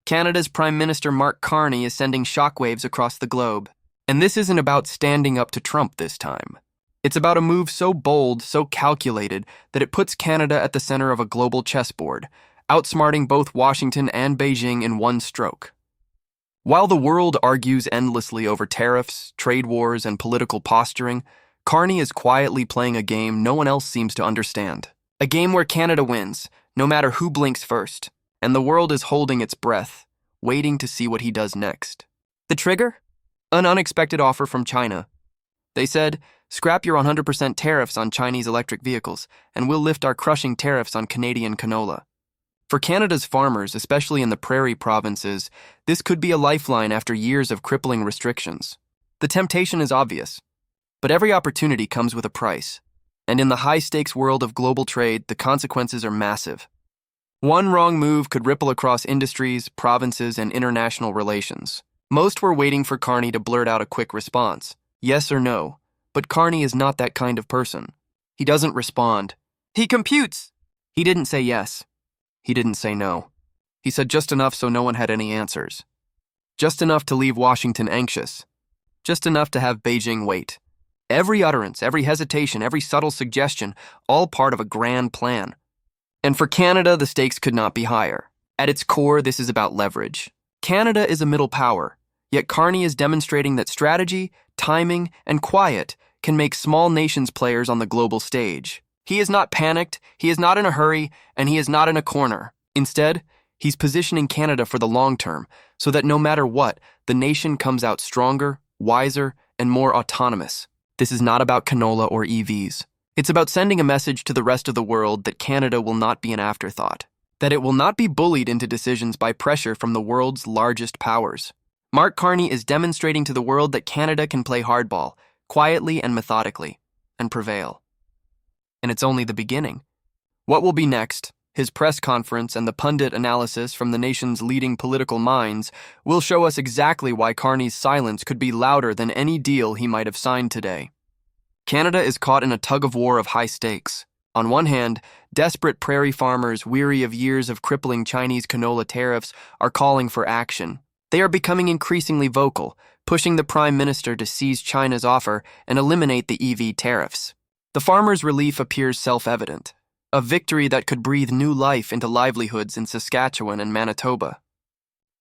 Canada's Prime Minister Mark Carney is sending shockwaves across the globe. And this isn't about standing up to Trump this time. It's about a move so bold, so calculated, that it puts Canada at the center of a global chessboard, outsmarting both Washington and Beijing in one stroke. While the world argues endlessly over tariffs, trade wars, and political posturing, Carney is quietly playing a game no one else seems to understand. A game where Canada wins, no matter who blinks first, and the world is holding its breath, waiting to see what he does next. The trigger? An unexpected offer from China. They said, "Scrap your 100% tariffs on Chinese electric vehicles, and we'll lift our crushing tariffs on Canadian canola." For Canada's farmers, especially in the prairie provinces, this could be a lifeline after years of crippling restrictions. The temptation is obvious, but every opportunity comes with a price. And in the high-stakes world of global trade, the consequences are massive. One wrong move could ripple across industries, provinces, and international relations. Most were waiting for Carney to blurt out a quick response, yes or no, but Carney is not that kind of person. He doesn't respond. He computes! He didn't say yes. He didn't say no. He said just enough so no one had any answers. Just enough to leave Washington anxious. Just enough to have Beijing wait. Every utterance, every hesitation, every subtle suggestion, all part of a grand plan. And for Canada, the stakes could not be higher. At its core, this is about leverage. Canada is a middle power, yet Carney is demonstrating that strategy, timing, and quiet can make small nations players on the global stage. He is not panicked, he is not in a hurry, and he is not in a corner. Instead, he's positioning Canada for the long term, so that no matter what, the nation comes out stronger, wiser, and more autonomous. This is not about canola or EVs. It's about sending a message to the rest of the world that Canada will not be an afterthought, that it will not be bullied into decisions by pressure from the world's largest powers. Mark Carney is demonstrating to the world that Canada can play hardball, quietly and methodically, and prevail. And it's only the beginning. What will be next, his press conference and the pundit analysis from the nation's leading political minds, will show us exactly why Carney's silence could be louder than any deal he might have signed today. Canada is caught in a tug-of-war of high stakes. On one hand, desperate prairie farmers, weary of years of crippling Chinese canola tariffs, are calling for action. They are becoming increasingly vocal, pushing the Prime Minister to seize China's offer and eliminate the EV tariffs. The farmers' relief appears self-evident, a victory that could breathe new life into livelihoods in Saskatchewan and Manitoba.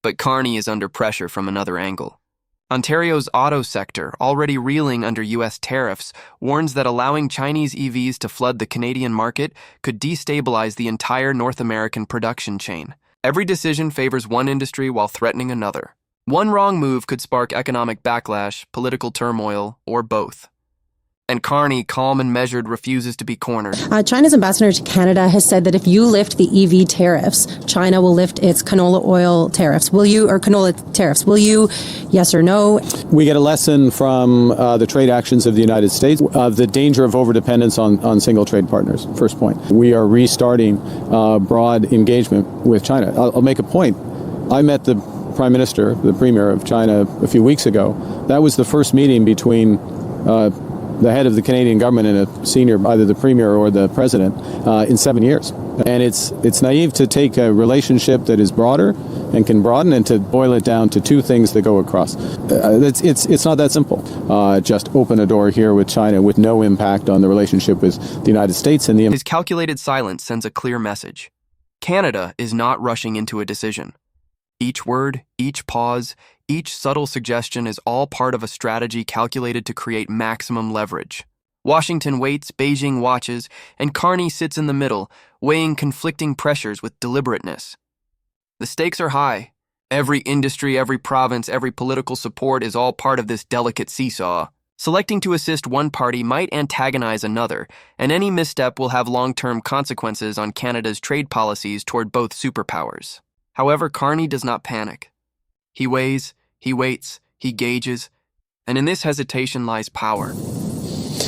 But Carney is under pressure from another angle. Ontario's auto sector, already reeling under U.S. tariffs, warns that allowing Chinese EVs to flood the Canadian market could destabilize the entire North American production chain. Every decision favors one industry while threatening another. One wrong move could spark economic backlash, political turmoil, or both. And Carney, calm and measured, refuses to be cornered. China's ambassador to Canada has said that if you lift the EV tariffs, China will lift its canola oil tariffs. Will you, or canola tariffs? Will you, yes or no? We get a lesson from the trade actions of the United States of the danger of overdependence on single trade partners. First point. We are restarting broad engagement with China. I'll make a point. I met the Prime Minister, the Premier of China, a few weeks ago. That was the first meeting between the head of the Canadian government and a senior, either the Premier or the President, in 7 years. And it's naive to take a relationship that is broader and can broaden and to boil it down to two things that go across. It's not that simple. Just open a door here with China with no impact on the relationship with the United States. And His calculated silence sends a clear message. Canada is not rushing into a decision. Each word, each pause, each subtle suggestion is all part of a strategy calculated to create maximum leverage. Washington waits, Beijing watches, and Carney sits in the middle, weighing conflicting pressures with deliberateness. The stakes are high. Every industry, every province, every political support is all part of this delicate seesaw. Selecting to assist one party might antagonize another, and any misstep will have long-term consequences on Canada's trade policies toward both superpowers. However, Carney does not panic. He weighs, he waits, he gauges, and in this hesitation lies power.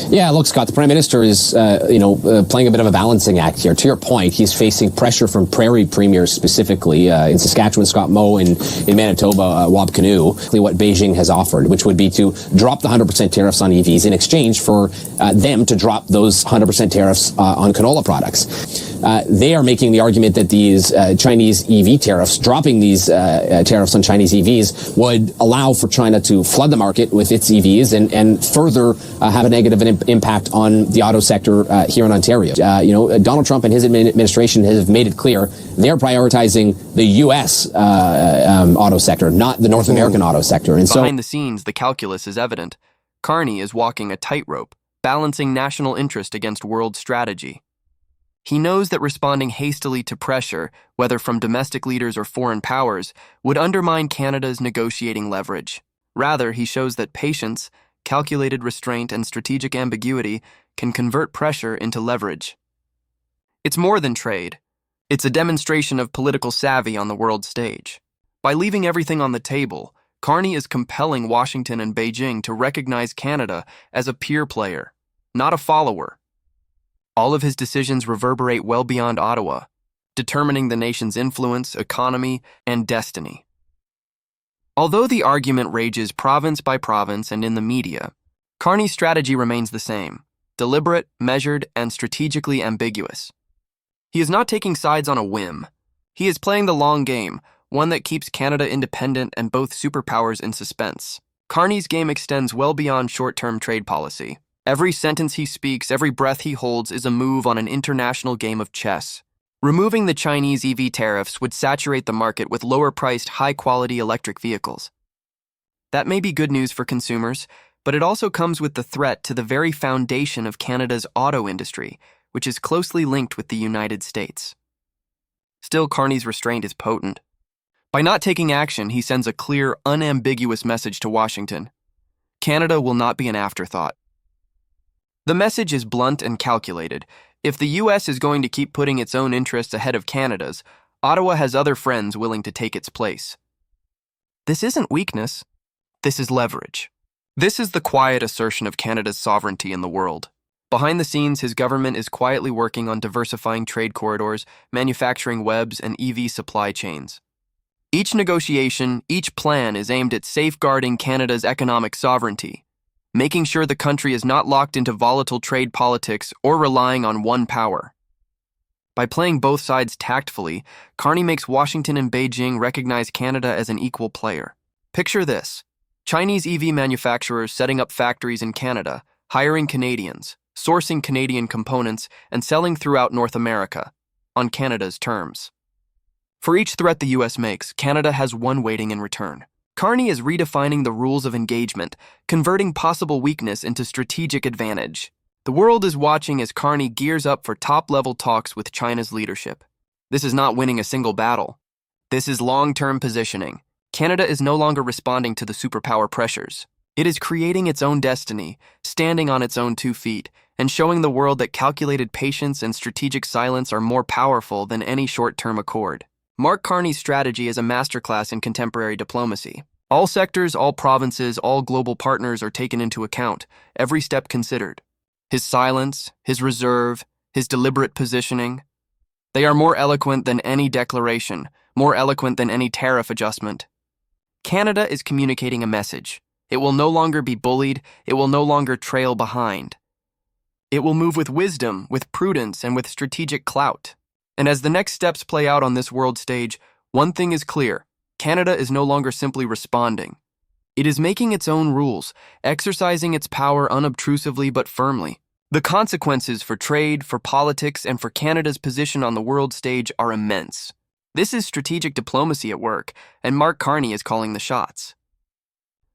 Yeah, look, Scott, the Prime Minister is, playing a bit of a balancing act here. To your point, he's facing pressure from prairie premiers specifically, in Saskatchewan, Scott Moe, in Manitoba, Wab Kinew, what Beijing has offered, which would be to drop the 100% tariffs on EVs in exchange for them to drop those 100% tariffs on canola products. they are making the argument that these Chinese EV tariffs, dropping these tariffs on Chinese EVs, would allow for China to flood the market with its EVs and further have a negative impact on the auto sector here in Ontario. Donald Trump and his administration have made it clear they're prioritizing the U.S. Auto sector, not the North American auto sector. And Behind the scenes, the calculus is evident. Carney is walking a tightrope, balancing national interest against world strategy. He knows that responding hastily to pressure, whether from domestic leaders or foreign powers, would undermine Canada's negotiating leverage. Rather, he shows that patience, calculated restraint, and strategic ambiguity can convert pressure into leverage. It's more than trade. It's a demonstration of political savvy on the world stage. By leaving everything on the table, Carney is compelling Washington and Beijing to recognize Canada as a peer player, not a follower. All of his decisions reverberate well beyond Ottawa, determining the nation's influence, economy, and destiny. Although the argument rages province by province and in the media, Carney's strategy remains the same: deliberate, measured, and strategically ambiguous. He is not taking sides on a whim. He is playing the long game, one that keeps Canada independent and both superpowers in suspense. Carney's game extends well beyond short-term trade policy. Every sentence he speaks, every breath he holds is a move on an international game of chess. Removing the Chinese EV tariffs would saturate the market with lower-priced, high-quality electric vehicles. That may be good news for consumers, but it also comes with the threat to the very foundation of Canada's auto industry, which is closely linked with the United States. Still, Carney's restraint is potent. By not taking action, he sends a clear, unambiguous message to Washington. Canada will not be an afterthought. The message is blunt and calculated. If the U.S. is going to keep putting its own interests ahead of Canada's, Ottawa has other friends willing to take its place. This isn't weakness. This is leverage. This is the quiet assertion of Canada's sovereignty in the world. Behind the scenes, his government is quietly working on diversifying trade corridors, manufacturing webs, and EV supply chains. Each negotiation, each plan is aimed at safeguarding Canada's economic sovereignty, making sure the country is not locked into volatile trade politics or relying on one power. By playing both sides tactfully, Carney makes Washington and Beijing recognize Canada as an equal player. Picture this: Chinese EV manufacturers setting up factories in Canada, hiring Canadians, sourcing Canadian components, and selling throughout North America, on Canada's terms. For each threat the U.S. makes, Canada has one waiting in return. Carney is redefining the rules of engagement, converting possible weakness into strategic advantage. The world is watching as Carney gears up for top-level talks with China's leadership. This is not winning a single battle. This is long-term positioning. Canada is no longer responding to the superpower pressures. It is creating its own destiny, standing on its own 2 feet, and showing the world that calculated patience and strategic silence are more powerful than any short-term accord. Mark Carney's strategy is a masterclass in contemporary diplomacy. All sectors, all provinces, all global partners are taken into account, every step considered. His silence, his reserve, his deliberate positioning. They are more eloquent than any declaration, more eloquent than any tariff adjustment. Canada is communicating a message. It will no longer be bullied, it will no longer trail behind. It will move with wisdom, with prudence, and with strategic clout. And as the next steps play out on this world stage, one thing is clear: Canada is no longer simply responding. It is making its own rules, exercising its power unobtrusively but firmly. The consequences for trade, for politics, and for Canada's position on the world stage are immense. This is strategic diplomacy at work, and Mark Carney is calling the shots.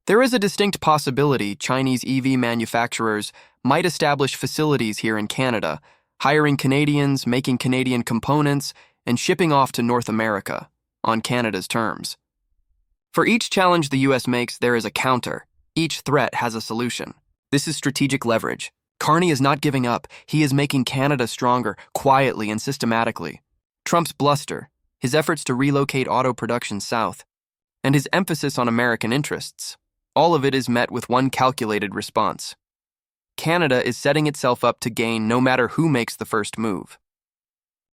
There is a distinct possibility Chinese EV manufacturers might establish facilities here in Canada, hiring Canadians, making Canadian components, and shipping off to North America, on Canada's terms. For each challenge the U.S. makes, there is a counter. Each threat has a solution. This is strategic leverage. Carney is not giving up. He is making Canada stronger, quietly and systematically. Trump's bluster, his efforts to relocate auto production south, and his emphasis on American interests, all of it is met with one calculated response. Canada is setting itself up to gain no matter who makes the first move.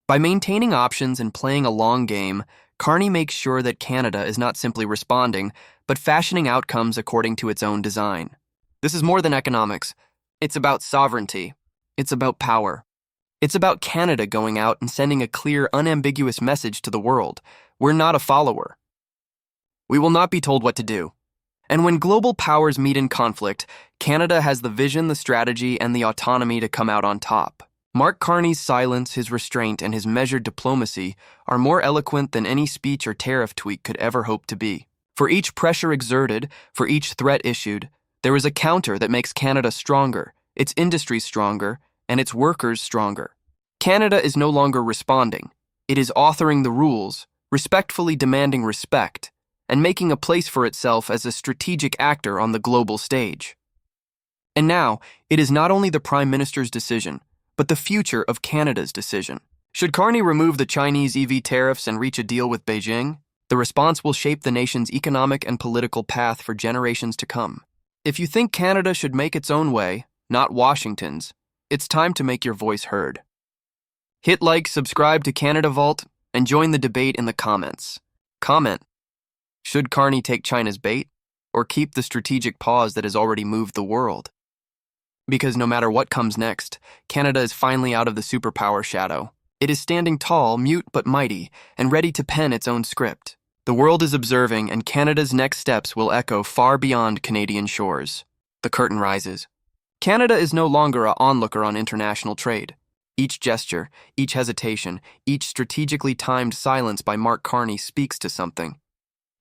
By maintaining options and playing a long game, Carney makes sure that Canada is not simply responding, but fashioning outcomes according to its own design. This is more than economics. It's about sovereignty. It's about power. It's about Canada going out and sending a clear, unambiguous message to the world. We're not a follower. We will not be told what to do. And when global powers meet in conflict, Canada has the vision, the strategy, and the autonomy to come out on top. Mark Carney's silence, his restraint, and his measured diplomacy are more eloquent than any speech or tariff tweak could ever hope to be. For each pressure exerted, for each threat issued, there is a counter that makes Canada stronger, its industries stronger, and its workers stronger. Canada is no longer responding. It is authoring the rules, respectfully demanding respect, and making a place for itself as a strategic actor on the global stage. And now, it is not only the Prime Minister's decision, but the future of Canada's decision. Should Carney remove the Chinese EV tariffs and reach a deal with Beijing, the response will shape the nation's economic and political path for generations to come. If you think Canada should make its own way, not Washington's, it's time to make your voice heard. Hit like, subscribe to Canada Vault, and join the debate in the comments. Comment: should Carney take China's bait, or keep the strategic pause that has already moved the world? Because no matter what comes next, Canada is finally out of the superpower shadow. It is standing tall, mute but mighty, and ready to pen its own script. The world is observing, and Canada's next steps will echo far beyond Canadian shores. The curtain rises. Canada is no longer an onlooker on international trade. Each gesture, each hesitation, each strategically timed silence by Mark Carney speaks to something.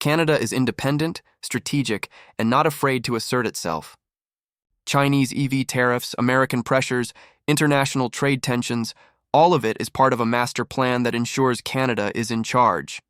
Canada is independent, strategic, and not afraid to assert itself. Chinese EV tariffs, American pressures, international trade tensions, all of it is part of a master plan that ensures Canada is in charge.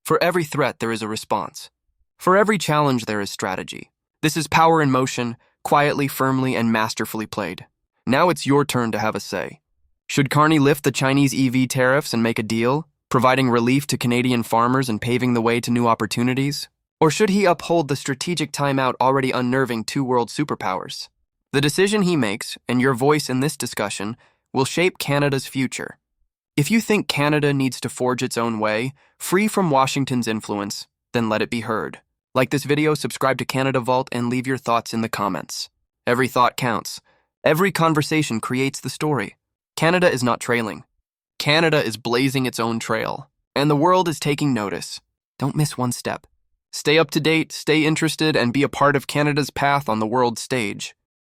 For every threat, there is a response. For every challenge, there is strategy. This is power in motion, quietly, firmly, and masterfully played. Now it's your turn to have a say. Should Carney lift the Chinese EV tariffs and make a deal, providing relief to Canadian farmers and paving the way to new opportunities? Or should he uphold the strategic timeout already unnerving two world superpowers? The decision he makes, and your voice in this discussion, will shape Canada's future. If you think Canada needs to forge its own way, free from Washington's influence, then let it be heard. Like this video, subscribe to Canada Vault, and leave your thoughts in the comments. Every thought counts. Every conversation creates the story. Canada is not trailing. Canada is blazing its own trail, and the world is taking notice. Don't miss one step. Stay up to date, stay interested, and be a part of Canada's path on the world stage.